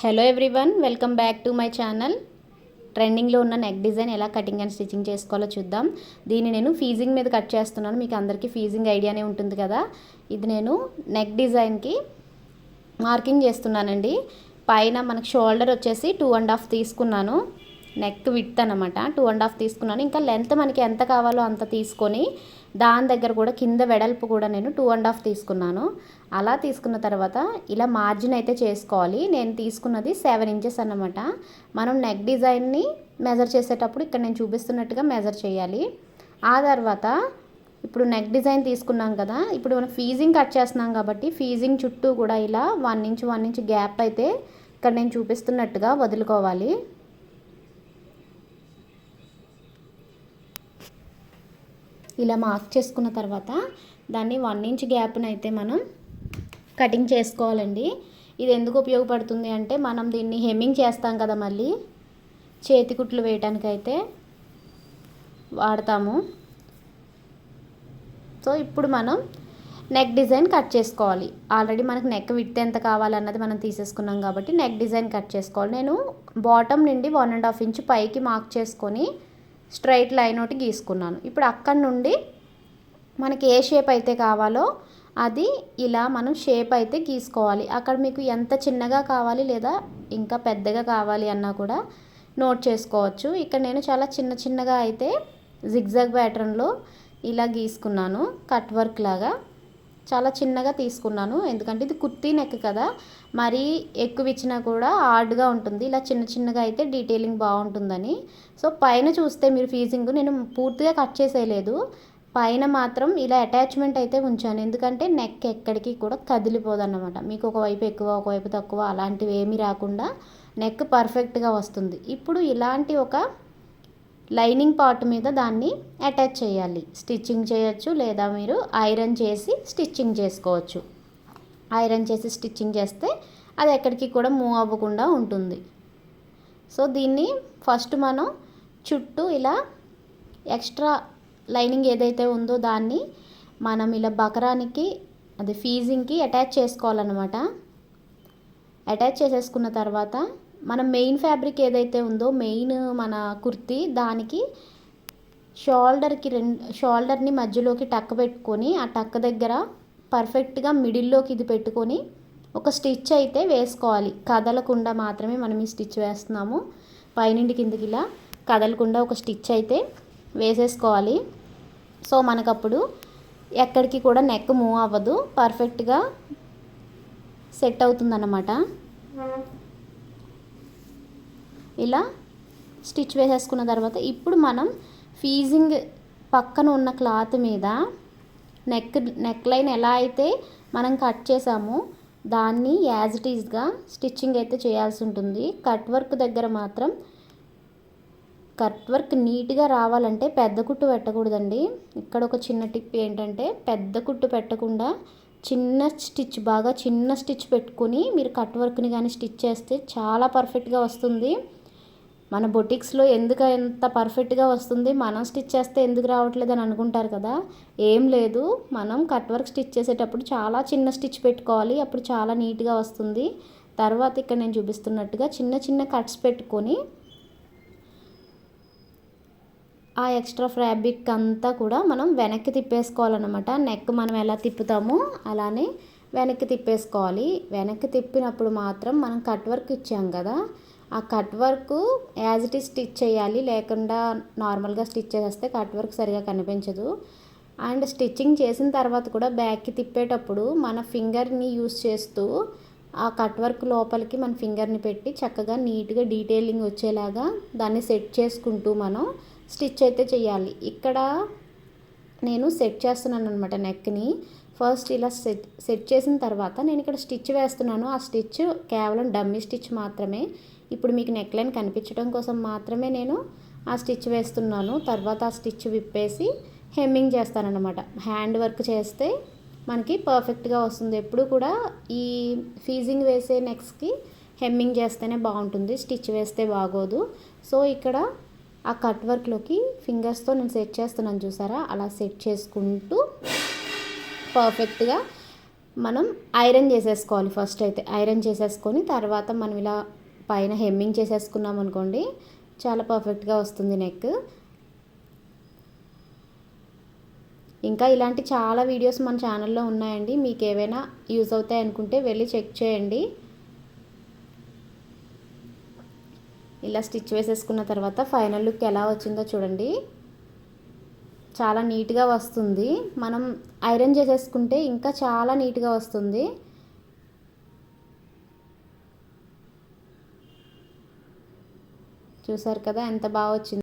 Hello everyone, welcome back to my channel. ట్రెండింగ్లో ఉన్న neck design ఎలా కటింగ్ అండ్ స్టిచ్చింగ్ చేసుకోవాలో చూద్దాం. దీన్ని నేను ఫీజింగ్ మీద కట్ చేస్తున్నాను. మీకు అందరికీ ఫీజింగ్ ఐడియానే ఉంటుంది కదా. ఇది నేను నెక్ డిజైన్కి మార్కింగ్ చేస్తున్నానండి. పైన మనకు షోల్డర్ వచ్చేసి 2.5 తీసుకున్నాను. నెక్ విడ్త్ అనమాట 2.5 తీసుకున్నాను. ఇంకా లెంత్ మనకి ఎంత కావాలో అంత తీసుకొని దాని దగ్గర కూడా కింద వెడల్పు కూడా నేను 2.5 తీసుకున్నాను. అలా తీసుకున్న తర్వాత ఇలా మార్జిన్ అయితే చేసుకోవాలి. నేను తీసుకున్నది 7 ఇంచెస్ అన్నమాట. మనం నెక్ డిజైన్ని మెజర్ చేసేటప్పుడు ఇక్కడ నేను చూపిస్తున్నట్టుగా మెజర్ చేయాలి. ఆ తర్వాత ఇప్పుడు నెక్ డిజైన్ తీసుకున్నాం కదా, ఇప్పుడు మనం ఫీజింగ్ కట్ చేస్తున్నాం కాబట్టి ఫీజింగ్ చుట్టూ కూడా ఇలా 1 ఇంచ్ గ్యాప్ అయితే ఇక్కడ నేను చూపిస్తున్నట్టుగా వదులుకోవాలి. ఇలా మార్క్ చేసుకున్న తర్వాత దాన్ని 1 ఇంచ్ గ్యాప్ని అయితే మనం కటింగ్ చేసుకోవాలండి. ఇది ఎందుకు ఉపయోగపడుతుంది అంటే మనం దీన్ని హెమ్మింగ్ చేస్తాం కదా, మళ్ళీ చేతి కుట్లు వేయటానికైతే వాడతాము. సో ఇప్పుడు మనం నెక్ డిజైన్ కట్ చేసుకోవాలి. ఆల్రెడీ మనకు నెక్ విడ్త్ ఎంత కావాలన్నది మనం తీసేసుకున్నాం కాబట్టి నెక్ డిజైన్ కట్ చేసుకోవాలి. నేను బాటమ్ నుండి 1.5 ఇంచ్ పైకి మార్క్ చేసుకొని స్ట్రైట్ లైన్ ఒకటి గీసుకున్నాను. ఇప్పుడు అక్కడి నుండి మనకి ఏ షేప్ అయితే కావాలో అది ఇలా మనం షేప్ అయితే గీసుకోవాలి. అక్కడ మీకు ఎంత చిన్నగా కావాలి లేదా ఇంకా పెద్దగా కావాలి అన్నా కూడా నోట్ చేసుకోవచ్చు. ఇక్కడ నేను చాలా చిన్నగా అయితే జిగ్జాగ్ ప్యాటర్న్లో ఇలా గీసుకున్నాను. కట్ వర్క్ లాగా చాలా చిన్నగా తీసుకున్నాను. ఎందుకంటే ఇది కుర్తీ నెక్ కదా, మరీ ఎక్కువ ఇచ్చినా కూడా హార్డ్గా ఉంటుంది. ఇలా చిన్నగా అయితే డీటెయిలింగ్ బాగుంటుందని. సో పైన చూస్తే మీరు ఫీజింగ్ నేను పూర్తిగా కట్ చేసేయలేదు, పైన మాత్రం ఇలా అటాచ్మెంట్ అయితే ఉంచాను. ఎందుకంటే నెక్ ఎక్కడికి కూడా కదిలిపోదన్నమాట. మీకు ఒకవైపు ఎక్కువ ఒకవైపు తక్కువ అలాంటివి ఏమీ రాకుండా నెక్ పర్ఫెక్ట్గా వస్తుంది. ఇప్పుడు ఇలాంటి ఒక లైనింగ్ పార్ట్ మీద దాన్ని అటాచ్ చేయాలి. స్టిచ్చింగ్ చేయొచ్చు లేదా మీరు ఐరన్ చేసి స్టిచ్చింగ్ చేసుకోవచ్చు. ఐరన్ చేసి స్టిచ్చింగ్ చేస్తే అది ఎక్కడికి కూడా మూవ్ అవ్వకుండా ఉంటుంది. సో దీన్ని ఫస్ట్ మనం చుట్టూ ఇలా ఎక్స్ట్రా లైనింగ్ ఏదైతే ఉందో దాన్ని మనం ఇలా బకరానికి అది ఫీజింగ్కి అటాచ్ చేసుకోవాలన్నమాట. అటాచ్ చేసేసుకున్న తర్వాత మనం మెయిన్ ఫ్యాబ్రిక్ ఏదైతే ఉందో మెయిన్ మన కుర్తీ దానికి షోల్డర్ని మధ్యలోకి టక్ పెట్టుకొని ఆ టక్ దగ్గర పర్ఫెక్ట్గా మిడిల్లోకి ఇది పెట్టుకొని ఒక స్టిచ్ అయితే వేసుకోవాలి. కదలకుండా మాత్రమే మనం ఈ స్టిచ్ వేస్తున్నాము. పైనుండి కిందికి ఇలా కదలకుండా ఒక స్టిచ్ అయితే వేసేసుకోవాలి. సో మనకప్పుడు ఎక్కడికి కూడా నెక్ మూవ్ అవ్వదు, పర్ఫెక్ట్గా సెట్ అవుతుందన్నమాట. ఇలా స్టిచ్ వేసేసుకున్న తర్వాత ఇప్పుడు మనం ఫీజింగ్ పక్కన ఉన్న క్లాత్ మీద నెక్ లైన్ ఎలా అయితే మనం కట్ చేసామో దాన్ని యాజ్ ఇట్ ఈజ్గా స్టిచ్చింగ్ అయితే చేయాల్సి ఉంటుంది. కట్ వర్క్ దగ్గర మాత్రం కట్ వర్క్ నీట్గా రావాలంటే పెద్ద కుట్టు పెట్టకూడదండి. ఇక్కడ ఒక చిన్న టిప్ ఏంటంటే పెద్ద కుట్టు పెట్టకుండా బాగా చిన్న స్టిచ్ పెట్టుకొని మీరు కట్ వర్క్ని కానీ స్టిచ్ చేస్తే చాలా పర్ఫెక్ట్గా వస్తుంది. మన బొటిక్స్లో ఎందుకు ఎంత పర్ఫెక్ట్గా వస్తుంది, మనం స్టిచ్ చేస్తే ఎందుకు రావట్లేదు అని అనుకుంటారు కదా. ఏం లేదు, మనం కట్ వర్క్ స్టిచ్ చేసేటప్పుడు చాలా చిన్న స్టిచ్ పెట్టుకోవాలి, అప్పుడు చాలా నీట్గా వస్తుంది. తర్వాత ఇక్కడ నేను చూపిస్తున్నట్టుగా చిన్న కట్స్ పెట్టుకొని ఆ ఎక్స్ట్రా ఫ్యాబ్రిక్ అంతా కూడా మనం వెనక్కి తిప్పేసుకోవాలన్నమాట. నెక్ మనం ఎలా తిప్పుతామో అలానే వెనక్కి తిప్పేసుకోవాలి. వెనక్కి తిప్పినప్పుడు మాత్రం మనం కట్ వర్క్ ఇచ్చాం కదా, ఆ cut work as it is stitch చేయాలి. లేకుండా నార్మల్గా స్టిచ్ చేసేస్తే కట్ వర్క్ సరిగా కనిపించదు. అండ్ స్టిచ్చింగ్ చేసిన తర్వాత కూడా బ్యాక్కి తిప్పేటప్పుడు మన ఫింగర్ని యూస్ చేస్తూ ఆ కట్ వర్క్ లోపలికి మన ఫింగర్ని పెట్టి చక్కగా నీట్గా డీటెయిలింగ్ వచ్చేలాగా దాన్ని సెట్ చేసుకుంటూ మనం స్టిచ్ అయితే చేయాలి. ఇక్కడ నేను సెట్ చేస్తున్నాను అనమాట నెక్ని. ఫస్ట్ ఇలా సెట్ చేసిన తర్వాత నేను ఇక్కడ స్టిచ్ వేస్తున్నాను. ఆ స్టిచ్ కేవలం డమ్మీ స్టిచ్ మాత్రమే. ఇప్పుడు మీకు నెక్ లైన్ కనిపించడం కోసం మాత్రమే నేను ఆ స్టిచ్ వేస్తున్నాను. తర్వాత ఆ స్టిచ్ విప్పేసి హెమ్మింగ్ చేస్తానన్నమాట. హ్యాండ్ వర్క్ చేస్తే మనకి పర్ఫెక్ట్గా వస్తుంది. ఎప్పుడు కూడా ఈ ఫీజింగ్ వేసే నెక్స్కి హెమ్మింగ్ చేస్తేనే బాగుంటుంది, స్టిచ్ వేస్తే బాగోదు. సో ఇక్కడ ఆ కట్ వర్క్లోకి ఫింగర్స్తో నేను సెట్ చేస్తున్నాను చూసారా, అలా సెట్ చేసుకుంటూ పర్ఫెక్ట్గా మనం ఐరన్ చేసేసుకోవాలి. ఫస్ట్ అయితే ఐరన్ చేసేసుకొని తర్వాత మనం ఇలా పైన హెమ్మింగ్ చేసేసుకున్నాం అనుకోండి, చాలా పర్ఫెక్ట్గా వస్తుంది నెక్. ఇంకా ఇలాంటి చాలా వీడియోస్ మన ఛానల్లో ఉన్నాయండి. మీకు ఏవైనా యూజ్ అవుతాయి అనుకుంటే వెళ్ళి చెక్ చేయండి. ఇలా స్టిచ్ వేసేసుకున్న తర్వాత ఫైనల్ లుక్ ఎలా వచ్చిందో చూడండి. చాలా నీట్గా వస్తుంది. మనం ఐరన్ చేసేసుకుంటే ఇంకా చాలా నీట్గా వస్తుంది. చూసారు కదా ఎంత బాగా వచ్చింది.